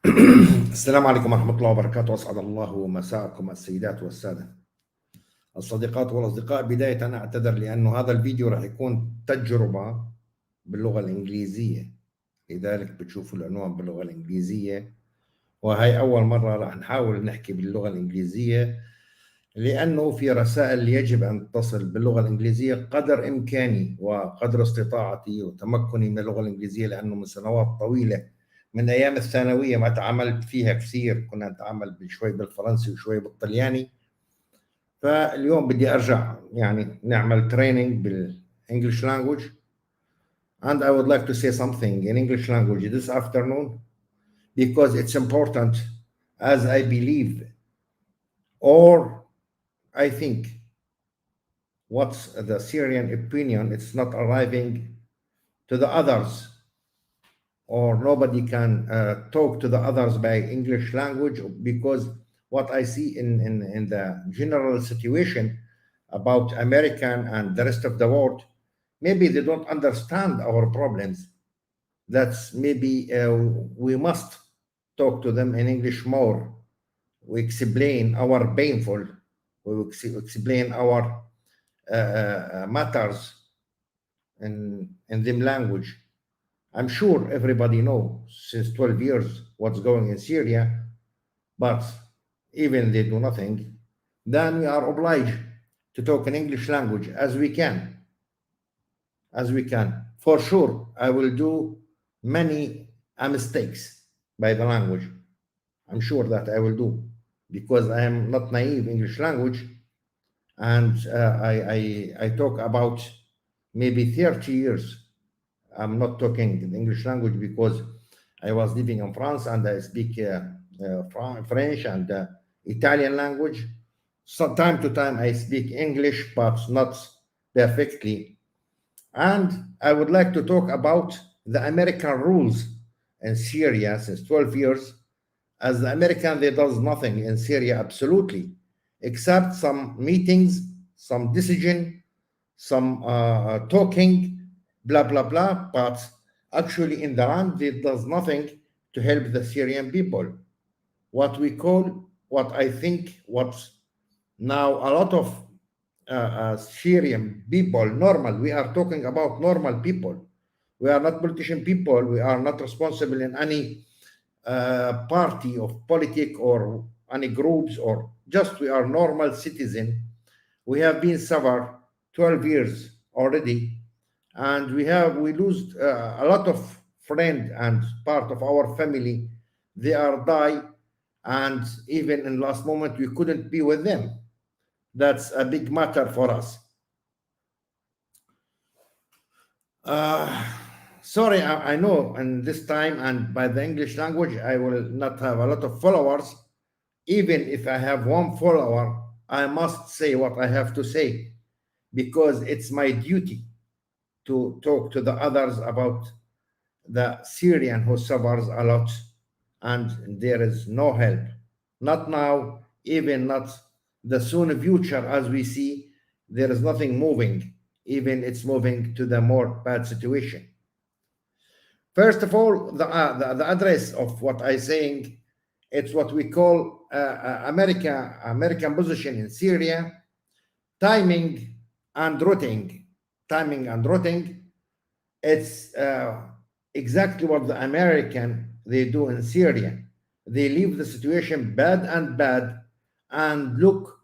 السلام عليكم ورحمة الله وبركاته، أسعد الله مساءكم السيدات والسادة الصديقات والأصدقاء. بداية أنا أعتذر لأنه هذا الفيديو راح يكون تجربة باللغة الإنجليزية، لذلك بتشوفوا العنوان باللغة الإنجليزية، وهي أول مرة راح نحاول نحكي باللغة الإنجليزية لأنه في رسائل يجب أن تصل باللغة الإنجليزية قدر إمكاني وقدر استطاعتي وتمكني من اللغة الإنجليزية، لأنه من سنوات طويلة من أيام الثانوية ما تعاملت فيها كثير، كنا نتعامل شوي بالفرنسي وشوي بالطلياني. فاليوم بدي أرجع يعني نعمل training بالإنجليش language, and I would like to say something in English language this afternoon because it's important, as I believe or I think what's the Syrian opinion, it's not arriving to the others, or nobody can talk to the others by English language, because what I see in the general situation about American and the rest of the world, maybe they don't understand our problems. That's maybe we must talk to them in English more. We explain our painful, we explain our matters in them language. I'm sure everybody knows since 12 years what's going in Syria, but even they do nothing, then we are obliged to talk in English language as we can. As we can. For sure, I will do many mistakes by the language. I'm sure that I will do, because I am not naive English language, and I talk about maybe 30 years. I'm not talking in English language because I was living in France and I speak French and Italian language. So time to time I speak English, but not perfectly. And I would like to talk about the American rules in Syria since 12 years. As the American, they does nothing in Syria absolutely, except some meetings, some decision, some talking, blah blah blah, but actually in the land it does nothing to help the Syrian people. What we call, what I think, what's now a lot of Syrian people, normal, we are talking about normal people. We are not politician people, we are not responsible in any party of politic or any groups, or just we are normal citizen. We have been suffer 12 years already, and we lose a lot of friend and part of our family. They are die, and even in last moment we couldn't be with them. That's a big matter for us. Sorry, I know in this time and by the English language I will not have a lot of followers. Even if I have one follower, I must say what I have to say, because it's my duty to talk to the others about the Syrian who suffers a lot, and there is no help. Not now, even not the soon future, as we see, there is nothing moving, even it's moving to the more bad situation. First of all, the address of what I'm saying, it's what we call American position in Syria, timing and routing. Timing and routing, it's exactly what the American they do in Syria. They leave the situation bad and look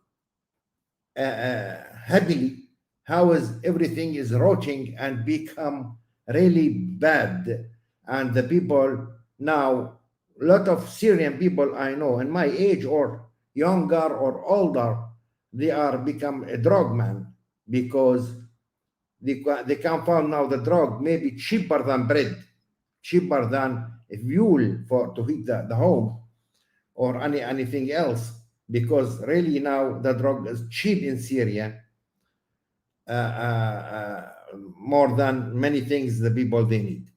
happily how is everything is rotting and become really bad. And the people now, a lot of Syrian people I know in my age or younger or older, they are become a drug man, because they can find now the drug maybe cheaper than bread, cheaper than fuel for to heat the home or anything else, because really now the drug is cheap in Syria, more than many things the people they need.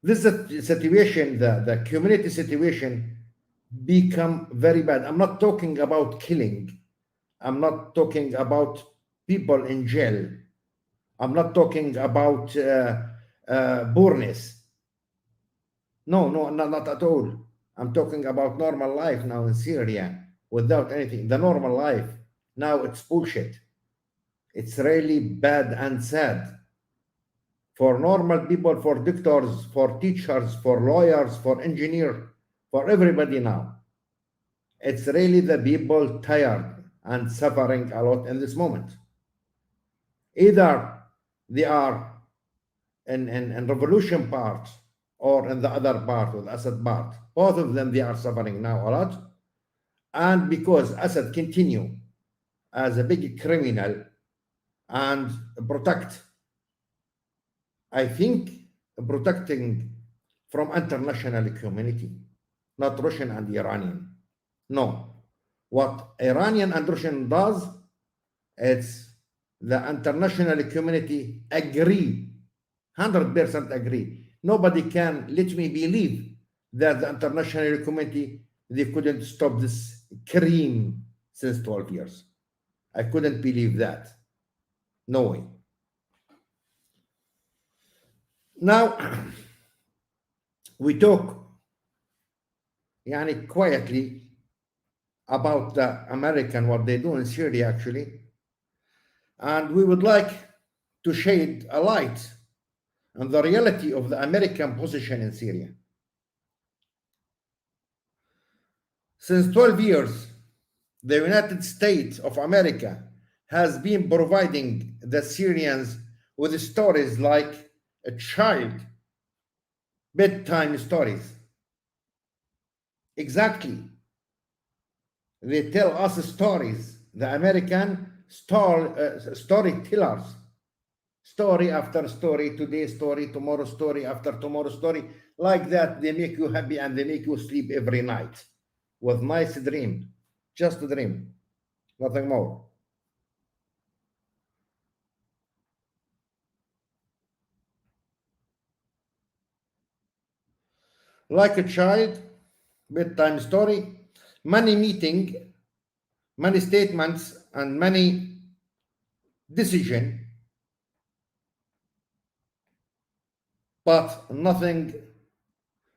This situation, the community situation become very bad. I'm not talking about killing. I'm not talking about people in jail. I'm not talking about poorness. No, no, not at all. I'm talking about normal life now in Syria without anything. The normal life now, it's bullshit. It's really bad and sad for normal people, for doctors, for teachers, for lawyers, for engineers, for everybody now. It's really the people tired and suffering a lot in this moment. Either they are in revolution part or in the other part, or the Assad part. Both of them, they are suffering now a lot. And because Assad continue as a big criminal and protect, I think, protecting from international community, not Russian and Iranian. No. What Iranian and Russian does, it's the international community agree, 100% agree. Nobody can let me believe that the international community, they couldn't stop this crime since 12 years. I couldn't believe that. No way. Now, we talk quietly about the American, what they do in Syria actually, and we would like to shed a light on the reality of the American position in Syria. Since 12 years, the United States of America has been providing the Syrians with stories like a child, bedtime stories. Exactly. They tell us stories, the American storytellers, story after story, today story, tomorrow story, after tomorrow story. Like that, they make you happy and they make you sleep every night with nice dream, just a dream, nothing more. Like a child, bedtime story, many meeting, many statements, and many decision, but nothing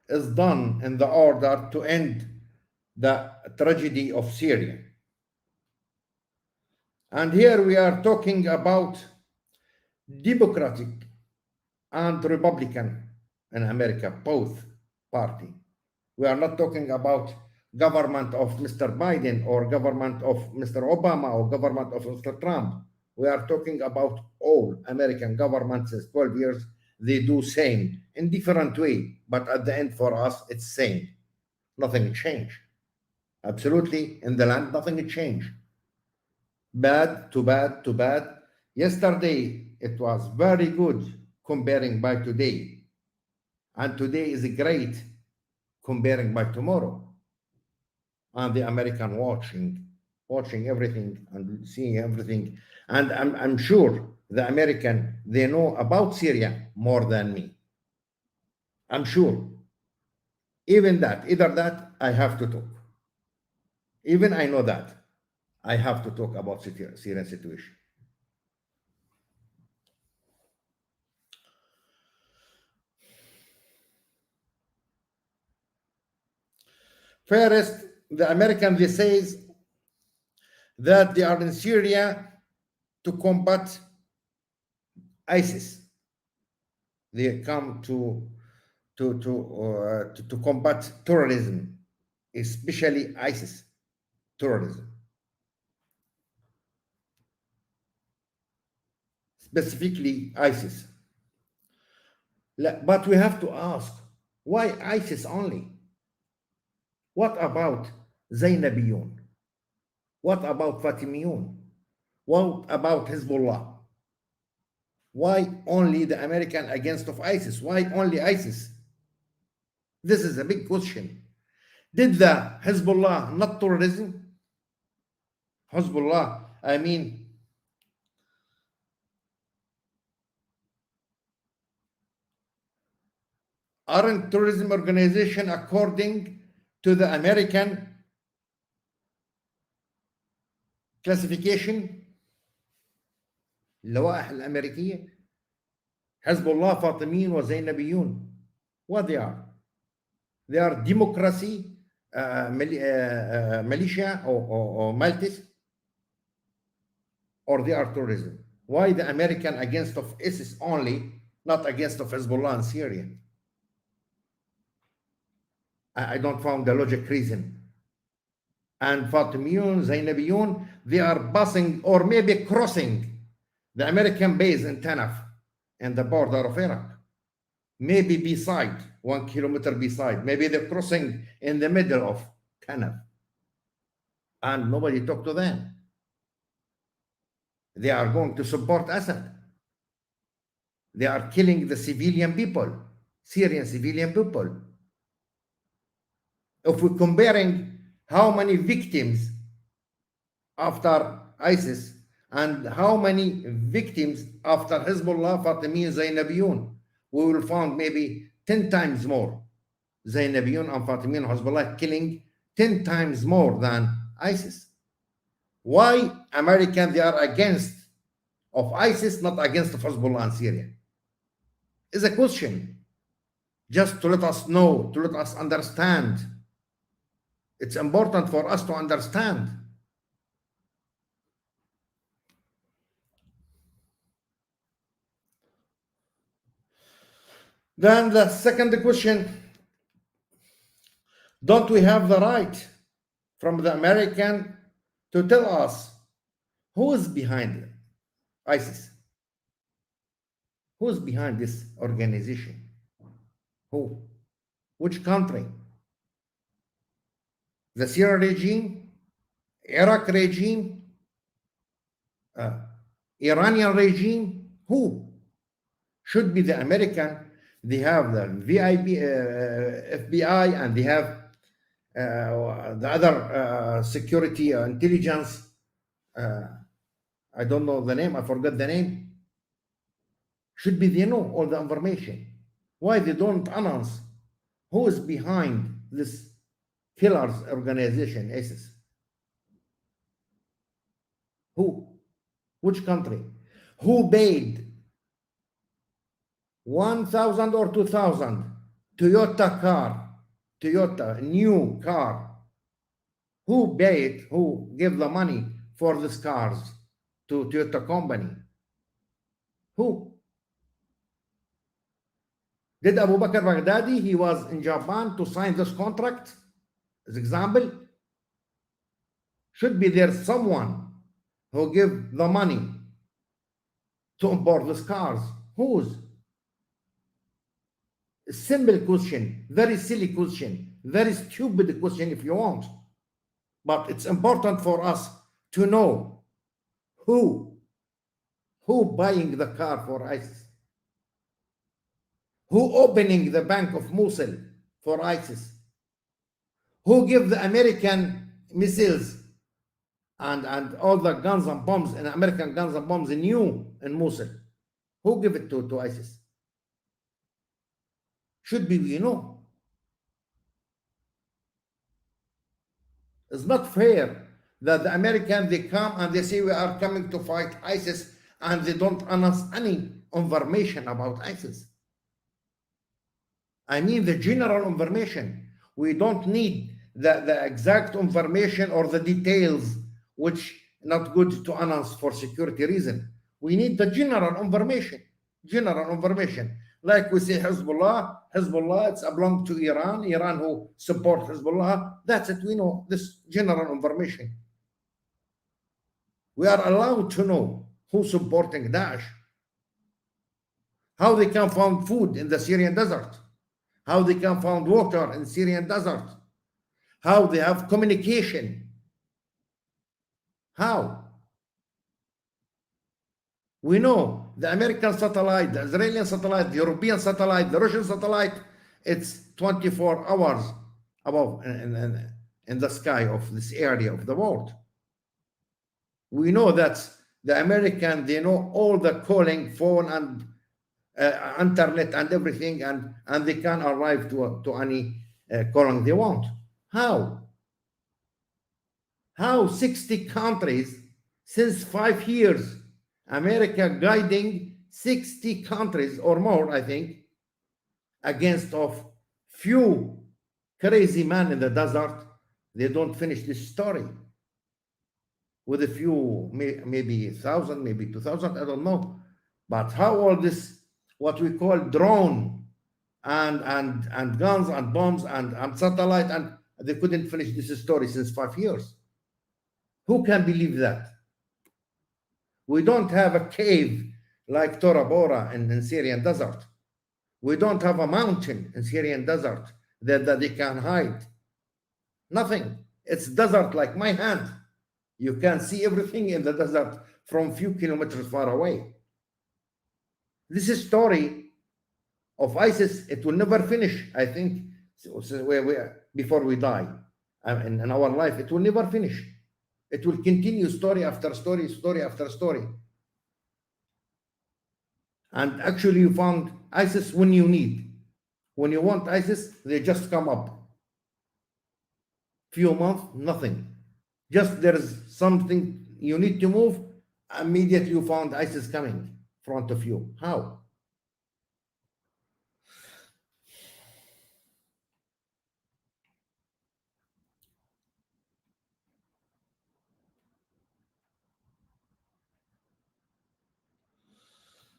is done in the order to end the tragedy of Syria. And here we are talking about Democratic and Republican in America, both party. We are not talking about government of Mr. Biden or government of Mr. Obama or government of Mr. Trump. We are talking about all American governments since 12 years. They do same in different way, but at the end for us, it's same. Nothing changed. Absolutely, in the land, nothing changed. Bad to bad to bad. Yesterday, it was very good comparing by today. And today is great comparing by tomorrow. And the American watching everything and seeing everything. And I'm sure the American, they know about Syria more than me. I'm sure. Even that, either that, I have to talk. Even I know that. I have to talk about Syrian situation. First, the American, they says that they are in Syria to combat ISIS. They come to combat terrorism, especially ISIS terrorism. Specifically ISIS. But we have to ask, why ISIS only? What about Zainabiyoun? What about Fatemiyoun? What about Hezbollah? Why only the American against of ISIS? Why only ISIS? This is a big question. Did the Hezbollah not terrorism? Hezbollah, I mean, aren't terrorism organization according to the American classification اللوائح الأمريكية. حزب الله فاطميين وزينبيون. What they are? They are democracy, militia or militias, or they are terrorism. Why the American against of ISIS only, not against of Hezbollah and Syria? I don't find the logic reason. And Fatemiyoun, Zainabiyoun, they are passing or maybe crossing the American base in Tanaf and the border of Iraq. Maybe beside, 1 kilometer beside. Maybe they're crossing in the middle of Tanaf. And nobody talked to them. They are going to support Assad. They are killing the civilian people, Syrian civilian people. If we're comparing how many victims after ISIS and how many victims after Hezbollah, Fatemiyoun, Zainabiyoun, we will find maybe 10 times more. Zainabiyoun and Fatemiyoun, Hezbollah killing 10 times more than ISIS. Why Americans, they are against of ISIS, not against of Hezbollah and Syria? Is a question. Just to let us know, to let us understand. It's important for us to understand. Then the second question, don't we have the right from the American to tell us who is behind ISIS? Who is behind this organization? Who? Which country? The Syria regime, Iraq regime, Iranian regime? Who? Should be the American. They have the FBI, and they have the other security intelligence. I don't know the name. I forgot the name. Should be they know all the information. Why they don't announce who is behind this killers organization, ISIS? Who? Which country? Who paid 1,000 or 2,000 Toyota car, Toyota new car? Who paid? Who gave the money for these cars to Toyota company? Who? Did Abu Bakr Baghdadi, he was in Japan to sign this contract? As example, should be there someone who give the money to import these cars. Whose? A simple question, very silly question, very stupid question if you want. But it's important for us to know who buying the car for ISIS. Who opening the Bank of Mosul for ISIS? Who give the American missiles and all the guns and bombs, and American guns and bombs new in Mosul? Who give it to ISIS? Should be we know. It's not fair that the Americans, they come and they say we are coming to fight ISIS, and they don't announce any information about ISIS. I mean the general information. We don't need the exact information or the details, which not good to announce for security reason. We need the general information. General information. Like we say Hezbollah, it's belong to Iran who support Hezbollah. That's it, we know this general information. We are allowed to know who's supporting Daesh, how they can find food in the Syrian desert, how they can find water in the Syrian desert, how they have communication. How? We know the American satellite, the Israeli satellite, the European satellite, the Russian satellite, it's 24 hours above in the sky of this area of the world. We know that the American, they know all the calling, phone and internet and everything, and they can arrive to any calling they want. How? How 60 countries since 5 years, America guiding 60 countries or more, I think, against of few crazy man in the desert, they don't finish this story. With a few, maybe 1,000, maybe 2,000, I don't know. But how all this, what we call drone and guns and bombs and satellite, and they couldn't finish this story since 5 years. Who can believe that? We don't have a cave like Tora Bora in Syrian desert. We don't have a mountain in Syrian desert that they can hide. Nothing. It's desert like my hand. You can see everything in the desert from few kilometers far away. This is story of ISIS. It will never finish, I think, before we die. In our life, it will never finish. It will continue story after story, story after story. And actually, you found ISIS when you need. When you want ISIS, they just come up. Few months, nothing. Just there is something you need to move, immediately you found ISIS coming in front of you. How?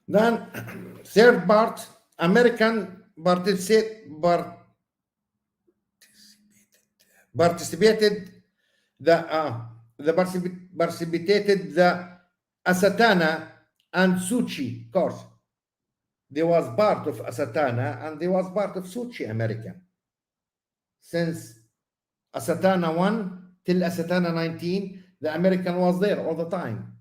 Then, third part, American participated precipitated the Astana and Sochi course. There was part of Astana and there was part of Sochi American. Since Astana 1 till Astana 19, the American was there all the time.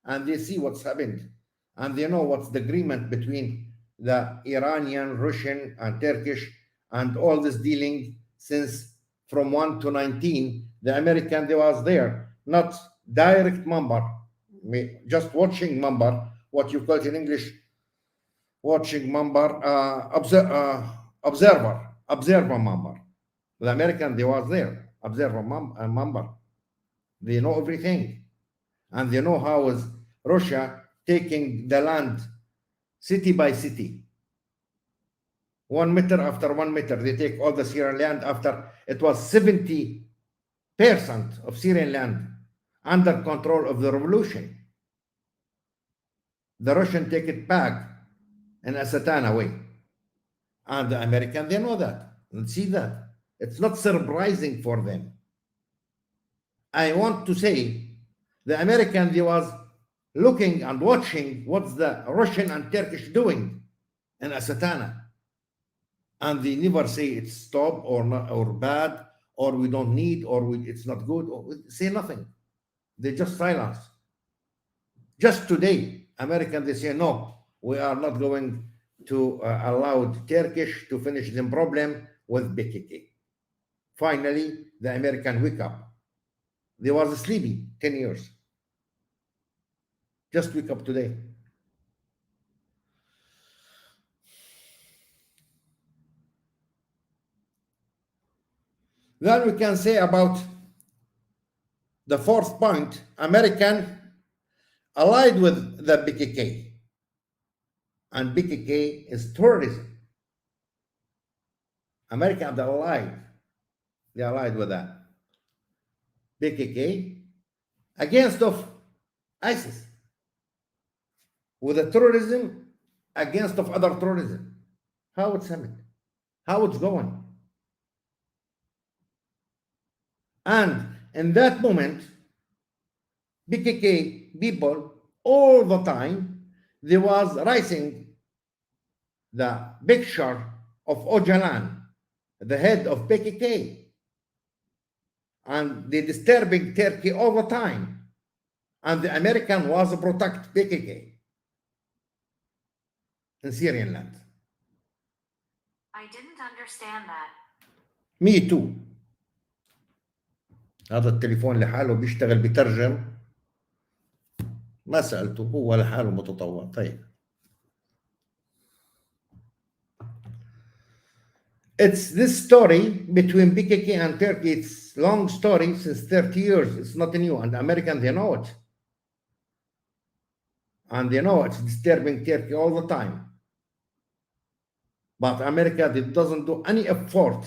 And they see what's happened. And they know what's the agreement between the Iranian, Russian, and Turkish, and all this dealing since from 1 to 19. The American, they was there, not direct member, just watching member, what you call it in English, watching member, observer member. The American, they was there, observer member. They know everything. And they know how is Russia taking the land city by city. 1 meter after 1 meter, they take all the Syrian land after it was 70% of Syrian land under control of the revolution. The Russian take it back in a Satana way. And the American, they know that and see that. It's not surprising for them. I want to say the American, they was looking and watching what's the Russian and Turkish doing in Asatana. And they never say it's stop or not or bad or we don't need or it's not good or say nothing. They just silence. Just today, American, they say, no, we are not going to allow Turkish to finish the problem with PKK. Finally, the American wake up. They was sleepy 10 years. Just wake up today. Then we can say about the fourth point, American allied with the PKK. And PKK is terrorism. American, they allied with that. PKK against of ISIS. With the terrorism against of other terrorism. How it's happening? How it's going? And in that moment, PKK people all the time, there was rising the picture of Öcalan, the head of PKK. And they disturbing Turkey all the time. And the American was to protect PKK in Syrian land. I didn't understand that. Me too. هذا التليفون لحاله بيشتغل بترجم ما سألته هو لحاله متطوع طيب it's this story between PKK and Turkey. It's long story since 30 years. It's not new and American they know it and they know it's disturbing Turkey all the time, but America doesn't do any effort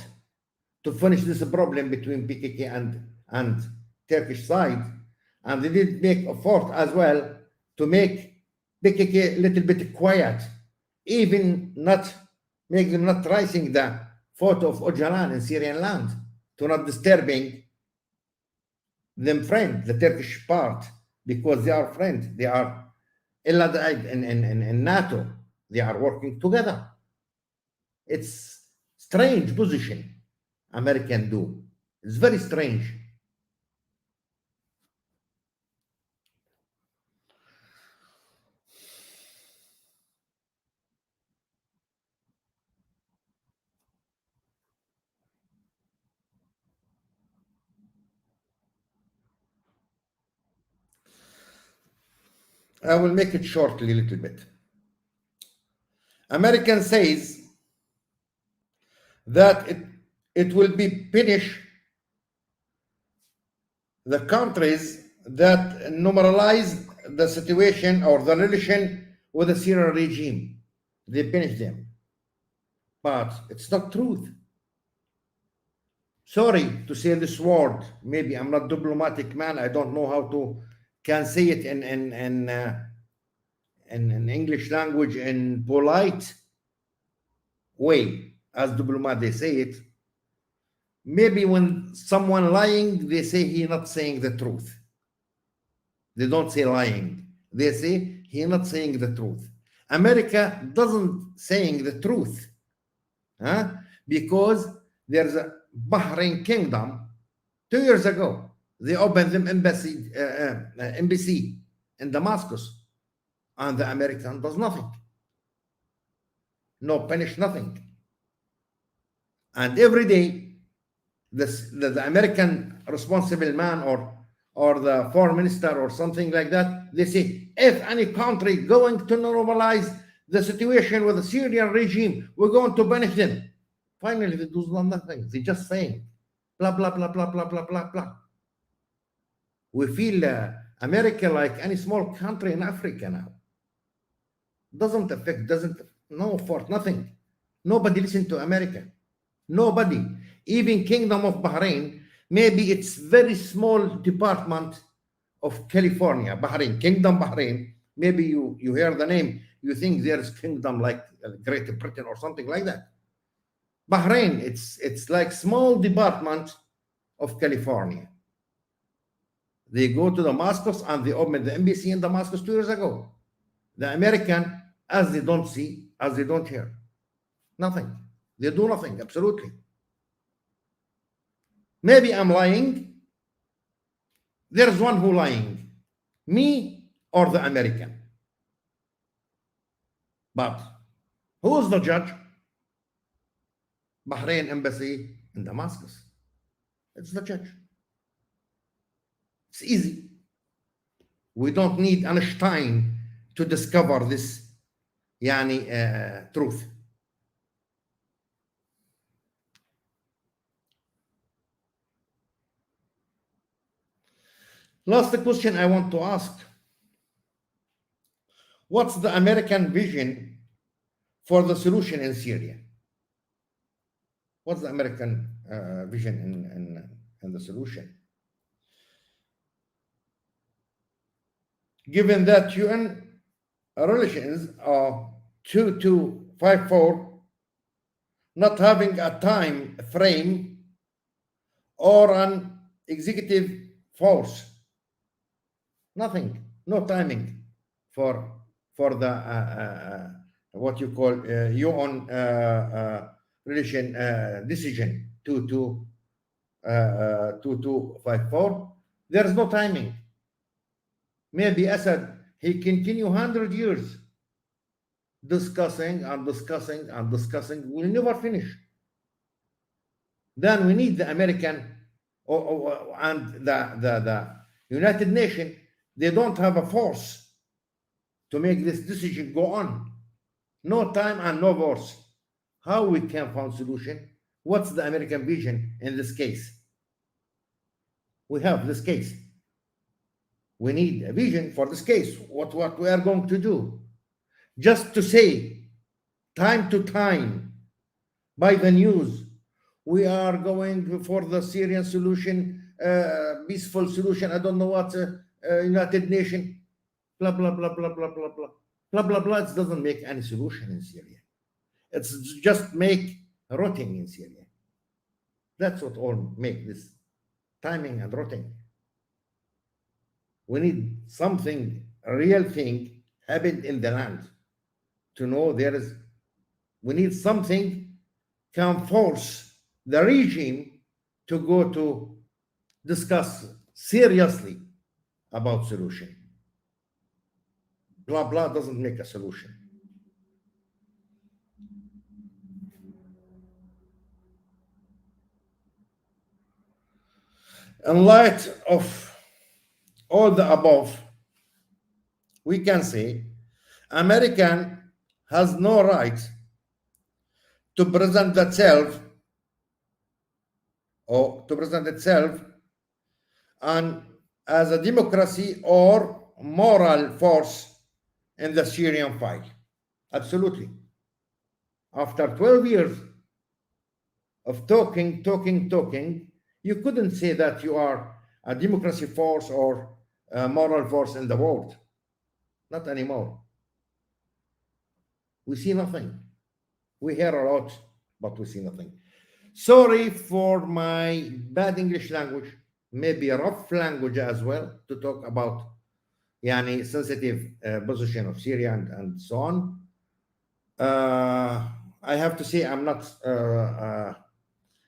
to finish this problem between PKK and Turkish side, and they did make effort as well to make PKK a little bit quiet, even not make them not raising the photo of Öcalan in Syrian land, to not disturbing them friend, the Turkish part, because they are friends. They are in NATO. They are working together. It's strange position American do. It's very strange. I will make it shortly a little bit. American says that it will be punish the countries that normalize the situation or the relation with the Syrian regime. They punish them. But it's not truth. Sorry to say this word. Maybe I'm not diplomatic man. I don't know how to can say it in English language in polite way, as diplomat they say it. Maybe when someone lying, they say he not saying the truth. They don't say lying. They say he not saying the truth. America doesn't saying the truth, huh? Because there's a Bahrain kingdom. 2 years ago, they opened them embassy in Damascus, and the American does nothing. No punish nothing. And every day, the American responsible man or the foreign minister or something like that, they say, if any country going to normalize the situation with the Syrian regime, we're going to punish them. Finally, they do nothing. They just saying, blah, blah, blah, blah, blah, blah, blah, blah. We feel America like any small country in Africa now. Doesn't affect, no effort, nothing. Nobody listen to America. Nobody. Even Kingdom of Bahrain, maybe it's very small department of California, Bahrain, Kingdom Bahrain. Maybe you hear the name, you think there's kingdom like Great Britain or something like that. Bahrain, it's like small department of California. They go to Damascus and they opened the embassy in Damascus 2 years ago. The American, as they don't see, as they don't hear, nothing. They do nothing, absolutely. Maybe I'm lying. There's one who lying, me or the American. But who's the judge? Bahrain embassy in Damascus. It's the judge. It's easy. We don't need Einstein to discover this truth. Last question I want to ask. What's the American vision for the solution in Syria? What's the American vision in the solution? Given that UN relations are 2254, not having a time frame or an executive force, nothing, no timing for the what you call UN relation decision 2254. There is no timing. Maybe Assad, he continue 100 years discussing and discussing and discussing, will never finish. Then we need the American and the United Nations. They don't have a force to make this decision go on. No time and no force. How we can find solution? What's the American vision in this case? We have this case. We need a vision for this case. What we are going to do? Just to say, time to time, by the news, we are going for the Syrian solution, peaceful solution. I don't know what, United Nation, blah blah blah blah blah blah blah blah blah blah. It doesn't make any solution in Syria. It's just make rotting in Syria. That's what all make this timing and rotting. We need something, a real thing happened in the land to know there is. We need something can force the regime to go to discuss seriously about solution. Blah blah doesn't make a solution. In light of all the above, we can say American has no right to present itself and as a democracy or moral force in the Syrian fight. Absolutely. After 12 years of talking, you couldn't say that you are a democracy force or a moral force in the world. Not anymore. We see nothing. We hear a lot, but we see nothing. Sorry for my bad English language, maybe rough language as well, to talk about sensitive position of Syria and so on. I have to say I'm not,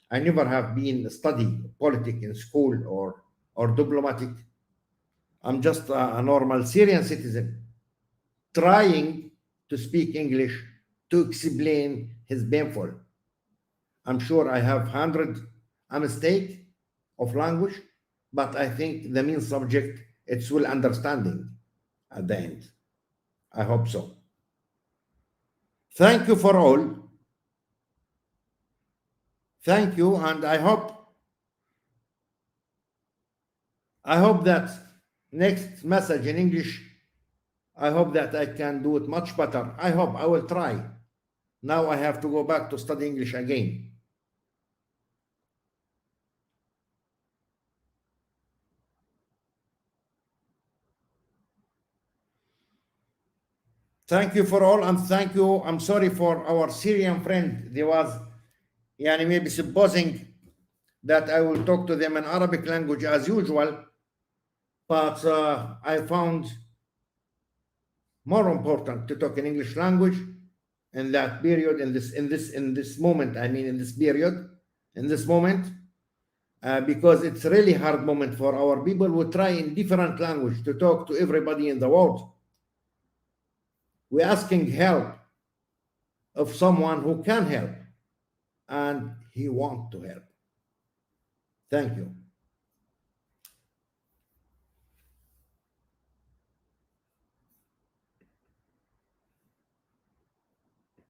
I never have been study politics in school or diplomatic. I'm just a normal Syrian citizen trying to speak English to explain his painful. I'm sure I have 100 a mistake of language, but I think the main subject it's well understanding at the end. I hope so. Thank you for all. Thank you, and I hope that next message in English, I hope that I can do it much better. I hope I will try. Now I have to go back to study English again. Thank you for all, and thank you. I'm sorry for our Syrian friend. There was maybe supposing that I will talk to them in Arabic language as usual, but I found more important to talk in English language in that period, in this moment. I mean, in this period, in this moment, because it's a really hard moment for our people who try in different language to talk to everybody in the world. We're asking help of someone who can help, and he wants to help. Thank you.